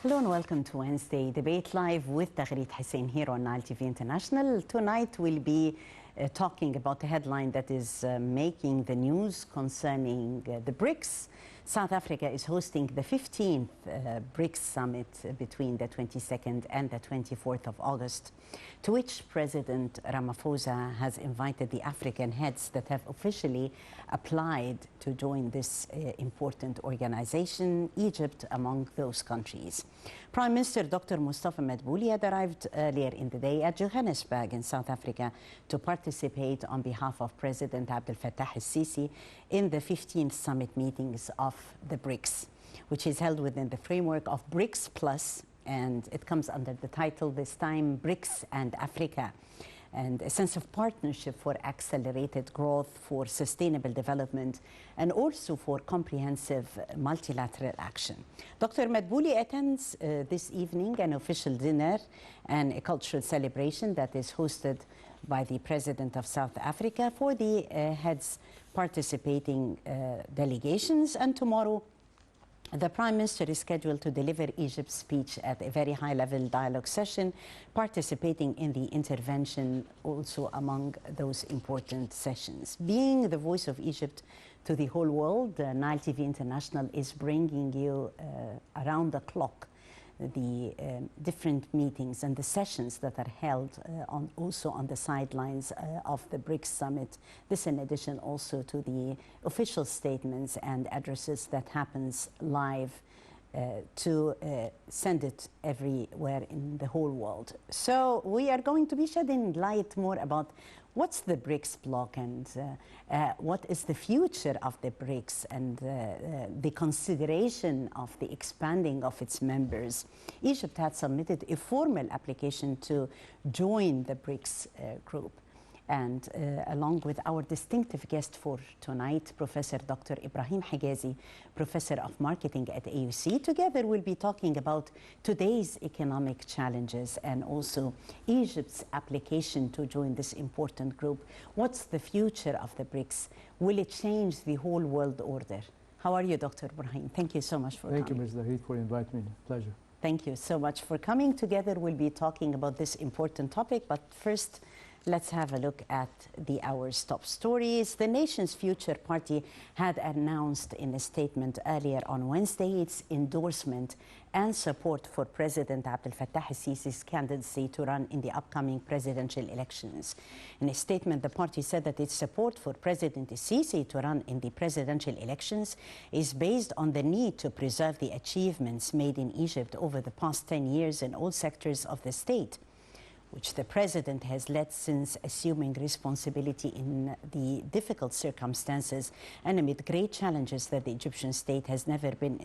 Hello and welcome to Wednesday Debate Live with Taghreed Hussein here on Nile TV International. Tonight we'll be talking about a headline that is making the news concerning the BRICS. South Africa is hosting the 15th BRICS summit between the 22nd and the 24th of August, to which President Ramaphosa has invited the African heads that have officially applied to join this important organization, Egypt among those countries. Prime Minister Dr. Mustafa Madbouli had arrived earlier in the day at Johannesburg in South Africa to participate on behalf of President Abdel Fattah el-Sisi in the 15th summit meetings of the BRICS, which is held within the framework of BRICS Plus, and it comes under the title this time BRICS and Africa, and a sense of partnership for accelerated growth, for sustainable development, and also for comprehensive multilateral action. Dr. Madbouli attends this evening an official dinner and a cultural celebration that is hosted by the President of South Africa for the heads participating delegations, and tomorrow the Prime Minister is scheduled to deliver Egypt's speech at a very high-level dialogue session, participating in the intervention also among those important sessions. Being the voice of Egypt to the whole world, Nile TV International is bringing you around the clock the different meetings and the sessions that are held also on the sidelines of the BRICS summit. This in addition also to the official statements and addresses that happens live to send it everywhere in the whole world. So we are going to be shedding light more about what's the BRICS bloc and what is the future of the BRICS and the consideration of the expanding of its members. Egypt had submitted a formal application to join the BRICS group. And along with our distinctive guest for tonight, Professor Dr. Ibrahim Hagazy, Professor of Marketing at AUC, together we'll be talking about today's economic challenges and also Egypt's application to join this important group. What's the future of the BRICS? Will it change the whole world order? How are you, Dr. Ibrahim? Thank you so much for coming. Thank you, Ms. Taghreed, for inviting me. Pleasure. Thank you so much for coming. Together we'll be talking about this important topic, but first, let's have a look at the hour's top stories. The Nation's Future Party had announced in a statement earlier on Wednesday its endorsement and support for President Abdel Fattah el-Sisi's candidacy to run in the upcoming presidential elections. In a statement, the party said that its support for President el-Sisi to run in the presidential elections is based on the need to preserve the achievements made in Egypt over the past 10 years in all sectors of the state, which the president has led since assuming responsibility in the difficult circumstances and amid great challenges that the Egyptian state has never been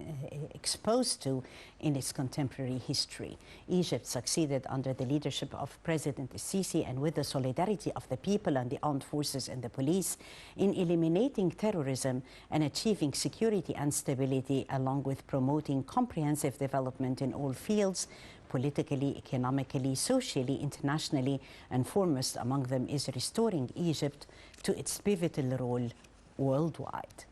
exposed to in its contemporary history. Egypt succeeded under the leadership of President el-Sisi and with the solidarity of the people and the armed forces and the police in eliminating terrorism and achieving security and stability, along with promoting comprehensive development in all fields, politically, economically, socially, internationally, and foremost among them is restoring Egypt to its pivotal role worldwide.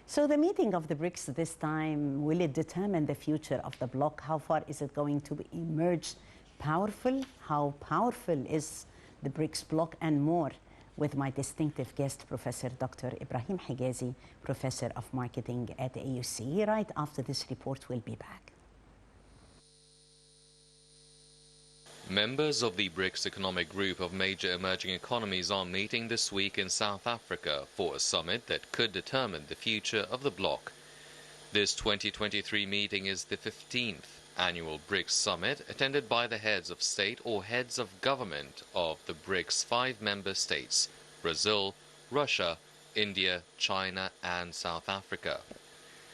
So the meeting of the BRICS this time, will it determine the future of the bloc? How far is it going to emerge powerful? How powerful is the BRICS bloc, and more, with my distinctive guest, Professor Dr. Ibrahim Hagazy, Professor of Marketing at AUC. Right after this report, we'll be back. Members of the BRICS economic group of major emerging economies are meeting this week in South Africa for a summit that could determine the future of the bloc. This 2023 meeting is the 15th annual BRICS summit, attended by the heads of state or heads of government of the BRICS 5 member states: Brazil, Russia, India, China, and South Africa.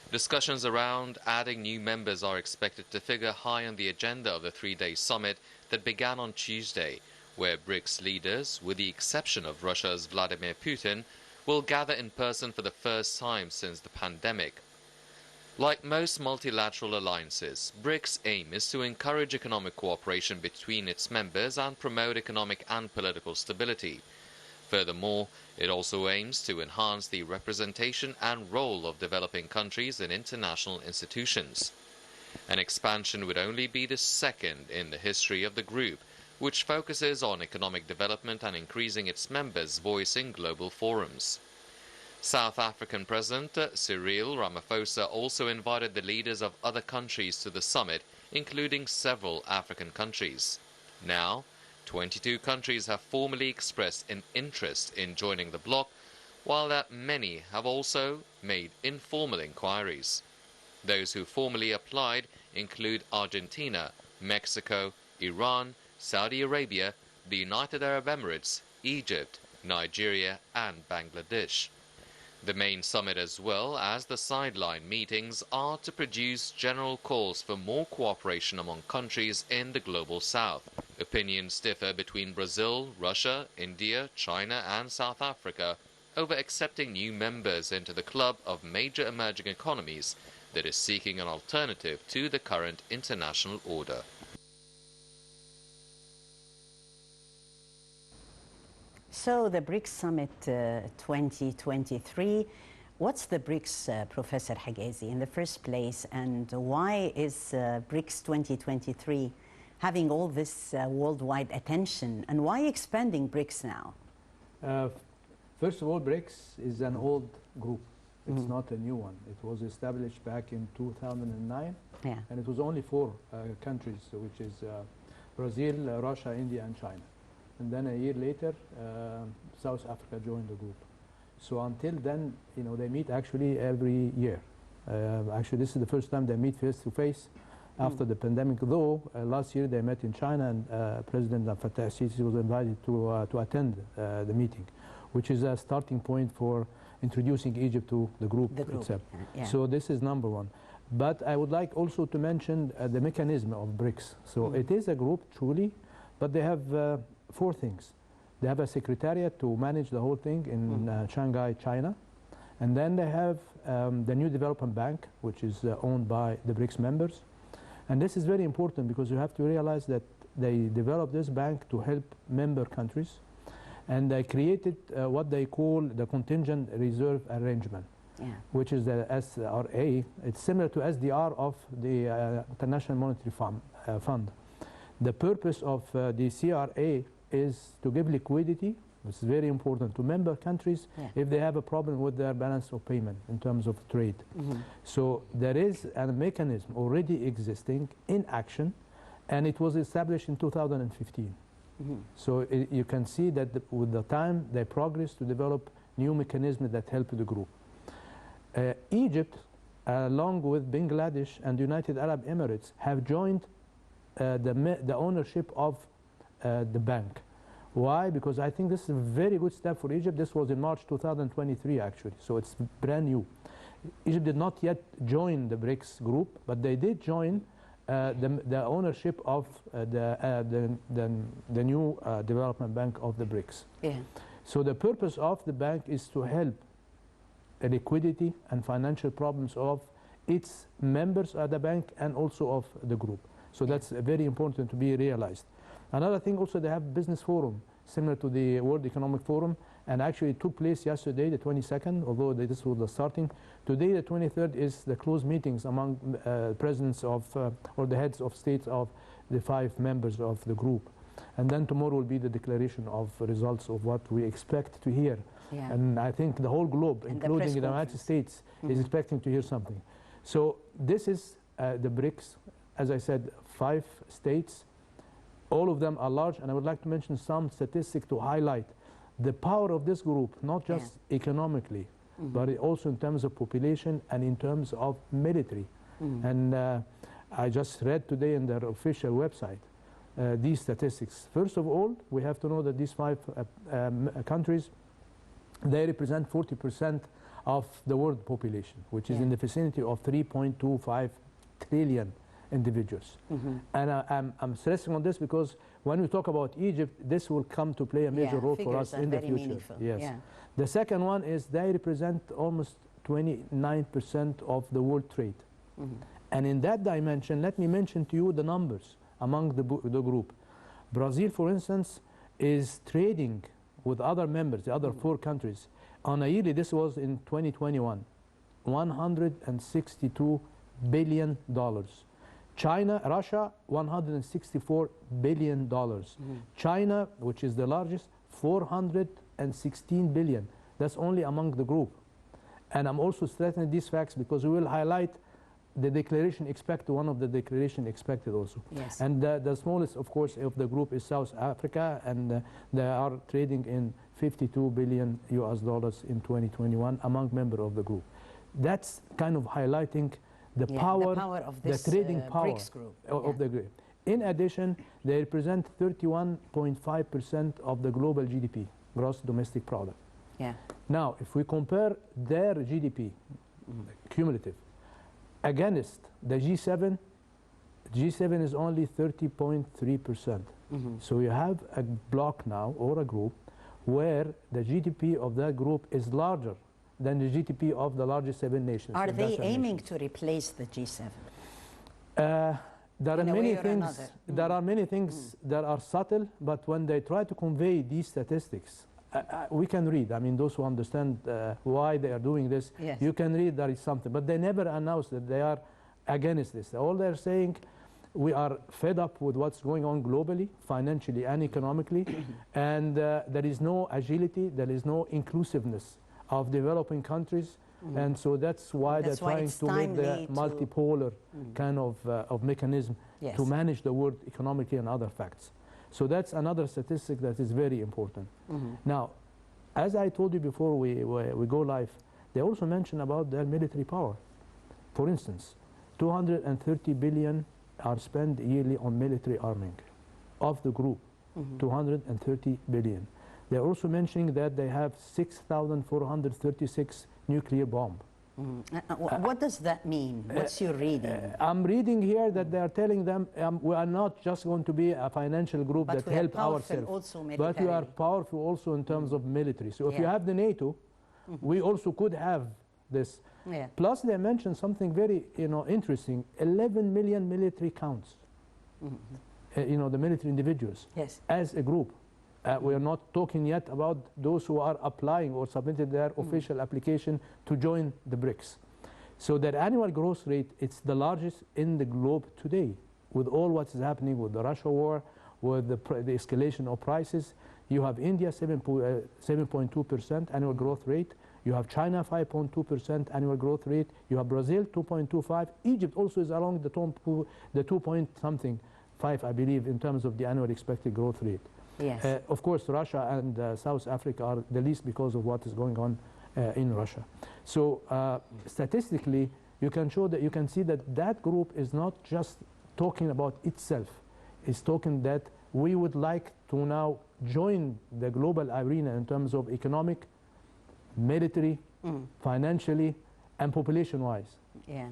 Discussions around adding new members are expected to figure high on the agenda of the 3-day summit that began on Tuesday, where BRICS leaders, with the exception of Russia's Vladimir Putin, will gather in person for the first time since the pandemic. Like most multilateral alliances, BRICS' aim is to encourage economic cooperation between its members and promote economic and political stability. Furthermore, it also aims to enhance the representation and role of developing countries in international institutions. An expansion would only be the second in the history of the group, which focuses on economic development and increasing its members' voice in global forums. South African President Cyril Ramaphosa also invited the leaders of other countries to the summit, including several African countries. Now, 22 countries have formally expressed an interest in joining the bloc, while that many have also made informal inquiries. Those who formally applied include Argentina, Mexico, Iran, Saudi Arabia, the United Arab Emirates, Egypt, Nigeria and Bangladesh. The main summit, as well as the sideline meetings, are to produce general calls for more cooperation among countries in the global south. Opinions differ between Brazil, Russia, India, China and South Africa over accepting new members into the club of major emerging economies that is seeking an alternative to the current international order. So the BRICS Summit 2023, what's the BRICS, Professor Hagazy, in the first place, and why is BRICS 2023 having all this worldwide attention, and why expanding BRICS now? First of all, BRICS is an old group. It's not a new one. It was established back in 2009, and it was only 4 countries, which is Brazil, Russia, India, and China. And then a year later, South Africa joined the group. So until then, you know, they meet actually every year. Actually, this is the first time they meet face to face after the pandemic. Though last year they met in China, and President Fattah al-Sisi was invited to attend the meeting, which is a starting point for introducing Egypt to the group itself. So this is number one. But I would like also to mention the mechanism of BRICS. So it is a group truly, but they have 4 things. They have a secretariat to manage the whole thing in Shanghai, China. And then they have the New Development Bank, which is owned by the BRICS members. And this is very important because you have to realize that they developed this bank to help member countries. And they created what they call the Contingent Reserve Arrangement, which is the SRA. It's similar to SDR of the International Monetary Fund. The purpose of the CRA is to give liquidity, which is very important, to member countries if they have a problem with their balance of payment in terms of trade. So there is a mechanism already existing in action, and it was established in 2015. So you can see that with the time they progress to develop new mechanisms that help the group. Egypt, along with Bangladesh and the United Arab Emirates, have joined the ownership of the bank. Why? Because I think this is a very good step for Egypt. This was in March 2023 actually, so it's brand new. Egypt did not yet join the BRICS group, but they did join the ownership of the new development bank of the BRICS. So the purpose of the bank is to help the liquidity and financial problems of its members at the bank and also of the group. So that's very important to be realized. Another thing also, they have business forum similar to the World Economic Forum, and actually it took place yesterday, the 22nd, although this was the starting. Today, the 23rd, is the closed meetings among presidents of, or the heads of states of the 5 members of the group. And then tomorrow will be the declaration of results of what we expect to hear. And I think the whole globe, and including the United States, is expecting to hear something. So this is the BRICS, as I said, 5 states. All of them are large, and I would like to mention some statistics to highlight the power of this group, not just economically, but also in terms of population and in terms of military. And I just read today in their official website these statistics. First of all, we have to know that these 5 countries, they represent 40% of the world population, which is in the vicinity of 3.25 trillion individuals. And I'm stressing on this because when we talk about Egypt, this will come to play a major role for us in the future. The second one is they represent almost 29% of the world trade. And in that dimension, let me mention to you the numbers among the group. Brazil, for instance, is trading with other members, the other 4 countries, on a yearly, this was in 2021, $162 billion. China, Russia, $164 billion. China, which is the largest, $416 billion. That's only among the group. And I'm also stressing these facts because we will highlight the declaration expected, one of the declaration expected also. Yes. And the smallest, of course, of the group is South Africa, and they are trading in $52 billion in 2021 among members of the group. That's kind of highlighting the power of this, the trading power BRICS group. of the group. In addition, they represent 31.5% of the global GDP, gross domestic product. Yeah. Now, if we compare their GDP, cumulative, against the G7, G7 is only 30.3%. So you have a bloc now, or a group, where the GDP of that group is larger than the GDP of the largest 7 nations. Are they aiming to replace the G7? There are many things. There are many things that are subtle, but when they try to convey these statistics, we can read. I mean, those who understand why they are doing this, yes, you can read there is something. But they never announce that they are against this. All they're saying, we are fed up with what's going on globally, financially and economically, and there is no agility, there is no inclusiveness of developing countries. And so that's why they're trying to make the multipolar kind of mechanism to manage the world economically and other facts. So that's another statistic that is very important. Now, as I told you before we go live, they also mention about their military power. For instance, 230 billion are spent yearly on military arming of the group, 230 billion. They're also mentioning that they have 6,436 nuclear bomb. What does that mean? What's your reading? I'm reading here that they are telling them we are not just going to be a financial group that help ourselves, but we are powerful also in terms of military. So if you have the NATO, we also could have this. Plus they mentioned something very interesting, 11 million military counts, the military individuals as a group. We are not talking yet about those who are applying or submitted their official application to join the BRICS. So their annual growth rate, it's the largest in the globe today. With all what is happening with the Russia war, with the escalation of prices, you have India 7.2% annual growth rate. You have China 5.2% annual growth rate. You have Brazil 2.25. Egypt also is along the 2 point something 5, I believe, in terms of the annual expected growth rate. Yes. Of course, Russia and South Africa are the least because of what is going on in Russia. So statistically, you can see that that group is not just talking about itself. It's talking that we would like to now join the global arena in terms of economic, military, financially, and population-wise. Yeah.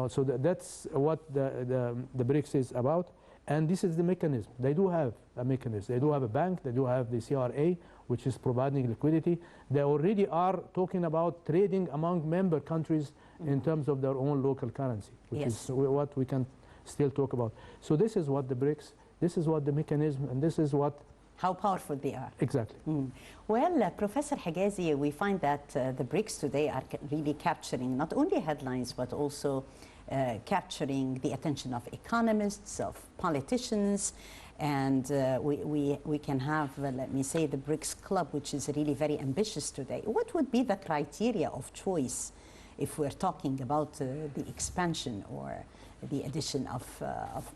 So that's what the BRICS is about. And this is the mechanism. They do have a mechanism. They do have a bank. They do have the CRA, which is providing liquidity. They already are talking about trading among member countries in terms of their own local currency, which is what we can still talk about. So this is what the BRICS, this is what the mechanism, and this is what... How powerful they are. Exactly. Well, Professor Hagazy, we find that the BRICS today are really capturing not only headlines, but also capturing the attention of economists, of politicians, and we can have, let me say, the BRICS Club, which is really very ambitious today. What would be the criteria of choice if we're talking about the expansion or the addition of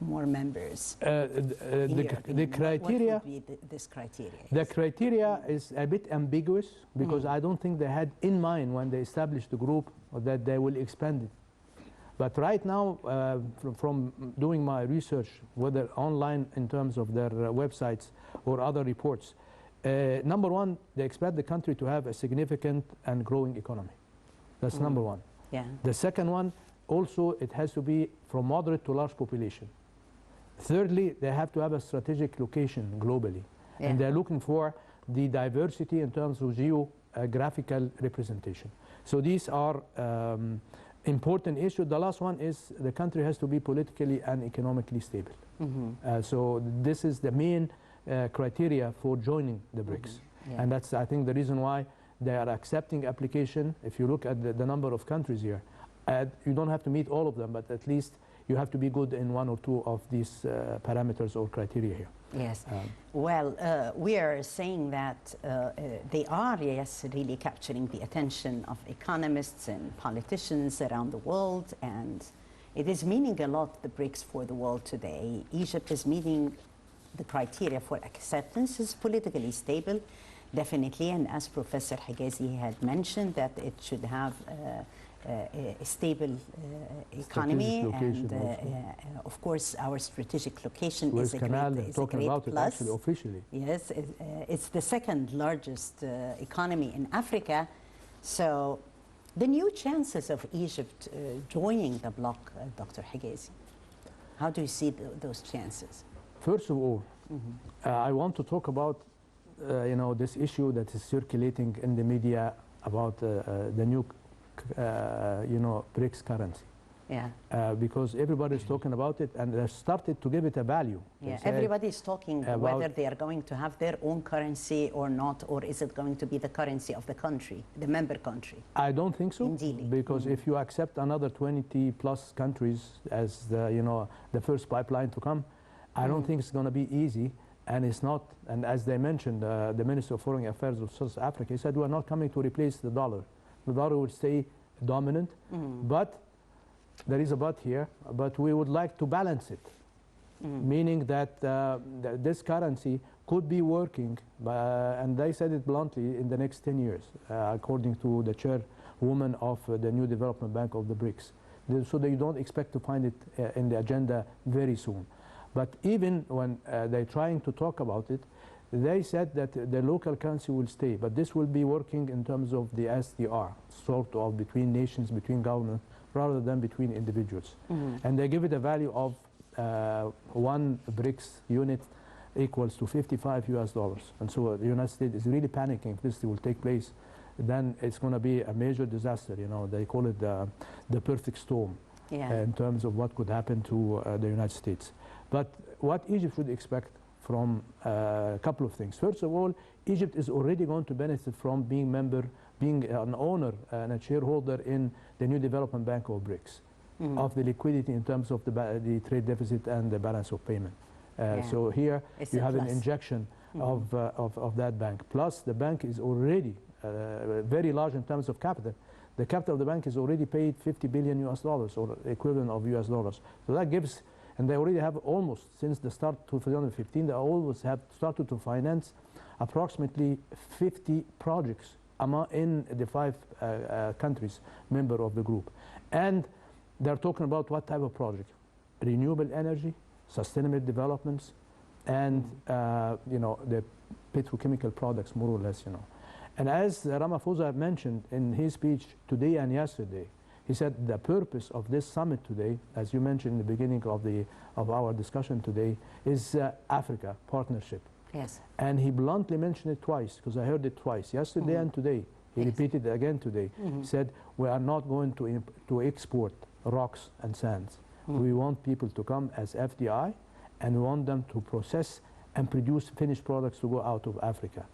more members? The criteria, what would be this criteria? The criteria is a bit ambiguous because I don't think they had in mind when they established the group that they will expand it. But right now, from doing my research, whether online in terms of their websites or other reports, number one, they expect the country to have a significant and growing economy. That's number one. Yeah. The second one, also, it has to be from moderate to large population. Thirdly, they have to have a strategic location globally. And they're looking for the diversity in terms of geographical representation. So these are important issue. The last one is the country has to be politically and economically stable. So this is the main criteria for joining the BRICS. Yeah. And that's, I think, the reason why they are accepting application. If you look at the number of countries here, you don't have to meet all of them, but at least you have to be good in one or two of these parameters or criteria here. Yes. Well, we are saying that they are, yes, really capturing the attention of economists and politicians around the world, and it is meaning a lot, the BRICS, for the world today. Egypt is meeting the criteria for acceptance, is politically stable, definitely, and as Professor Hagazy had mentioned, that it should have a stable economy, and of course our strategic location is a great plus. Actually, officially. Yes, it's the second largest economy in Africa. So the new chances of Egypt joining the bloc, Dr. Hagazy, how do you see those chances? First of all, I want to talk about this issue that is circulating in the media about the new BRICS currency. Yeah. Because everybody is talking about it, and they started to give it a value. Yeah, everybody is talking whether they are going to have their own currency or not, or is it going to be the currency of the country, the member country? I don't think so. Indeed. Because if you accept another 20 plus countries as the first pipeline to come, I don't think it's going to be easy. And it's not, and as they mentioned, the Minister of Foreign Affairs of South Africa, he said, we are not coming to replace the dollar. The dollar will stay dominant, but there is a but here, but we would like to balance it, meaning that this currency could be working, and they said it bluntly, in the next 10 years, according to the chairwoman of the New Development Bank of the BRICS. So they don't expect to find it in the agenda very soon. But even when they're trying to talk about it, they said that the local currency will stay, but this will be working in terms of the SDR, sort of between nations, between governments, rather than between individuals. And they give it a value of one BRICS unit equals to $55. And so the United States is really panicking if this will take place. Then it's going to be a major disaster. They call it the perfect storm in terms of what could happen to the United States. But what Egypt should expect from a couple of things. First of all, Egypt is already going to benefit from being an owner and a shareholder in the New Development Bank of BRICS, of the liquidity in terms of the trade deficit and the balance of payment. So here you have an injection of that bank. Plus, the bank is already very large in terms of capital. The capital of the bank is already paid $50 billion or equivalent of US dollars. So that gives. And they already have almost, since the start of 2015, they always have started to finance approximately 50 projects in the 5 countries member of the group. And they're talking about what type of project? Renewable energy, sustainable developments, and the petrochemical products, more or less. And as Ramaphosa mentioned in his speech today and yesterday, he said the purpose of this summit today, as you mentioned in the beginning of our discussion today, is Africa partnership. Yes. And he bluntly mentioned it twice, because I heard it twice, yesterday and today. He repeated it again today. He said, we are not going to export rocks and sands. We want people to come as FDI, and we want them to process and produce finished products to go out of Africa.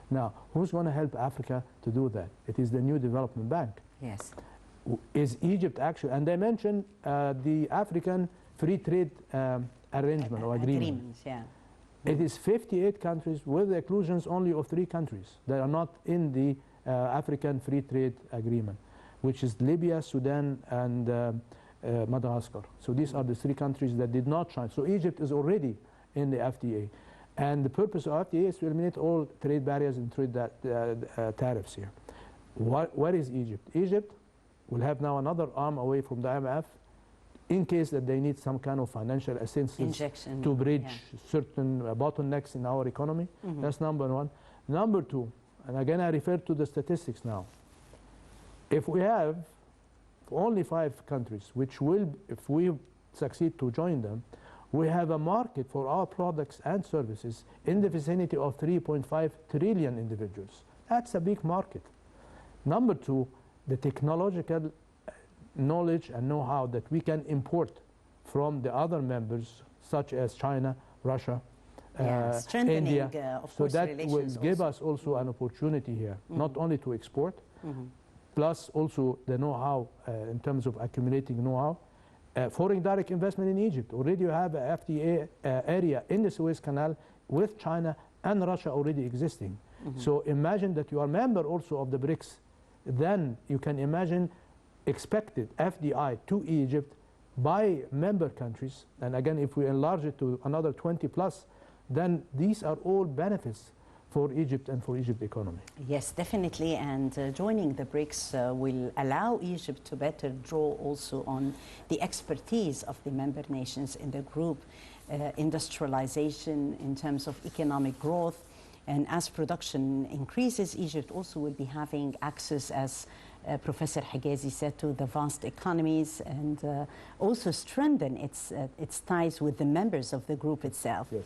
Now, who's going to help Africa to do that? It is the New Development Bank. Yes. Is Egypt actually, and they mentioned the African Free Trade Arrangement or Agreement. Yeah. It is 58 countries with the exclusions only of 3 countries that are not in the African Free Trade Agreement, which is Libya, Sudan, and Madagascar. So these are the 3 countries that did not join. So Egypt is already in the FTA. And the purpose of FTA is to eliminate all trade barriers and trade tariffs here. Where is Egypt? Egypt will have now another arm away from the IMF in case that they need some kind of financial assistance to bridge certain bottlenecks in our economy. That's number one. Number two, and again I refer to the statistics now, if we have only 5 countries, which will, if we succeed to join them, we have a market for our products and services in the vicinity of 3.5 trillion individuals. That's a big market. Number two, the technological knowledge and know-how that we can import from the other members, such as China, Russia, strengthening, India. of so course, that will relations give also. us also an opportunity here, not only to export, plus also the know-how in terms of accumulating know-how. Foreign direct investment in Egypt. Already you have a FTA area in the Suez Canal with China and Russia already existing. So imagine that you are a member also of the BRICS. Then you can imagine expected FDI to Egypt by member countries. And again, if we enlarge it to another 20 plus, then these are all benefits for Egypt and for Egypt's economy. Yes, definitely. And joining the BRICS will allow Egypt to better draw also on the expertise of the member nations in the group, industrialization in terms of economic growth. And as production increases, Egypt also will be having access, as Professor Hagazy said, to the vast economies, and also strengthen its ties with the members of the group itself. Yes.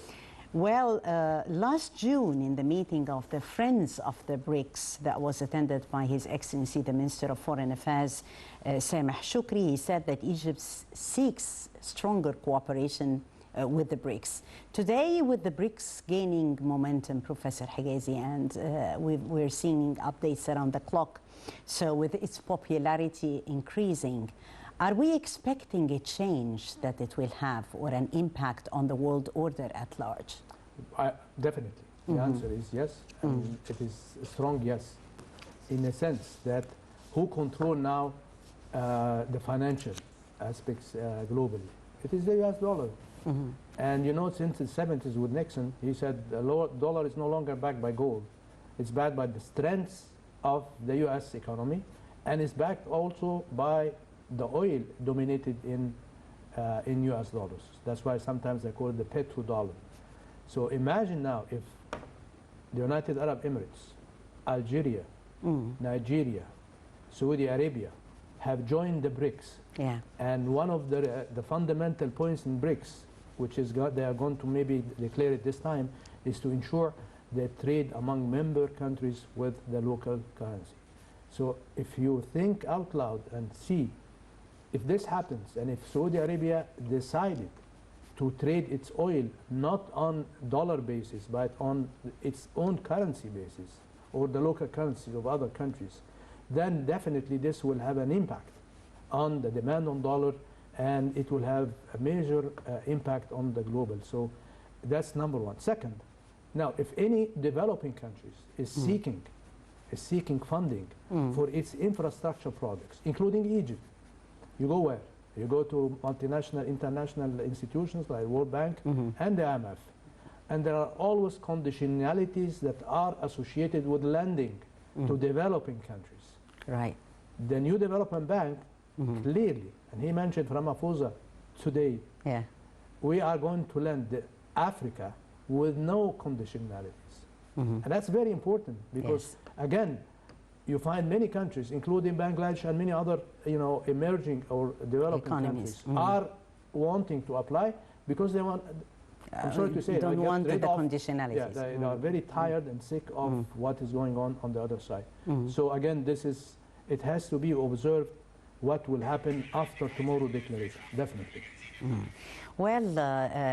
Well, last June, in the meeting of the Friends of the BRICS that was attended by His Excellency, the Minister of Foreign Affairs, Sameh Shukri, he said that Egypt seeks stronger cooperation with the BRICS. Today, with the BRICS gaining momentum, Professor Hagazy, and we're seeing updates around the clock, so with its popularity increasing, are we expecting a change that it will have or an impact on the world order at large? Definitely. The answer is yes. And it is a strong yes, in a sense that who control now the financial aspects globally? It is the US dollar. And you know, since the 70s with Nixon, he said the dollar is no longer backed by gold. It's backed by the strengths of the US economy, and it's backed also by the oil dominated in US dollars. That's why sometimes they call it the petrodollar. So imagine now if the United Arab Emirates, Algeria, Nigeria, Saudi Arabia have joined the BRICS. Yeah. And one of the fundamental points in BRICS, which is they are going to maybe declare it this time, is to ensure the trade among member countries with the local currency. So if you think out loud and see, if this happens, and if Saudi Arabia decided to trade its oil not on dollar basis, but on its own currency basis, or the local currencies of other countries, then definitely this will have an impact on the demand on dollar, and it will have a major impact on the global. So that's number one. Second, now if any developing countries is seeking funding for its infrastructure projects, including Egypt, you go where? You go to multinational, international institutions like World Bank and the IMF. And there are always conditionalities that are associated with lending to developing countries. Right. The new development bank, clearly, and he mentioned Ramaphosa today, we are going to lend Africa with no conditionalities. And that's very important because, again, you find many countries, including Bangladesh and many other, emerging or developing countries, are wanting to apply because they want. I'm sorry to say, they don't want the conditionalities. Yeah, they are very tired and sick of what is going on the other side. So again, it has to be observed what will happen after tomorrow declaration, definitely. Well,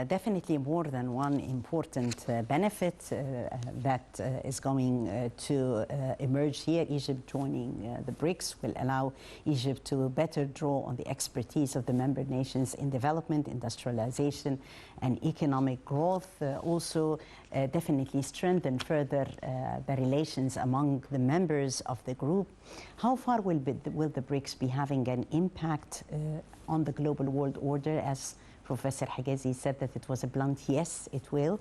definitely more than one important benefit that is going to emerge here. Egypt joining the BRICS will allow Egypt to better draw on the expertise of the member nations in development, industrialization, and economic growth. Also, definitely strengthen further the relations among the members of the group. How far will the BRICS be having an impact on the global world order? As Professor Hagazy said, that it was a blunt yes, it will.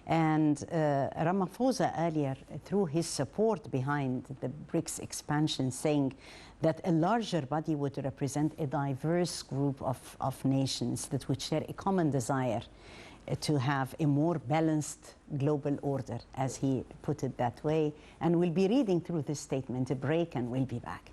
And Ramaphosa earlier, through his support behind the BRICS expansion, saying that a larger body would represent a diverse group of nations that would share a common desire to have a more balanced global order, as he put it that way. And we'll be reading through this statement, a break, and we'll be back.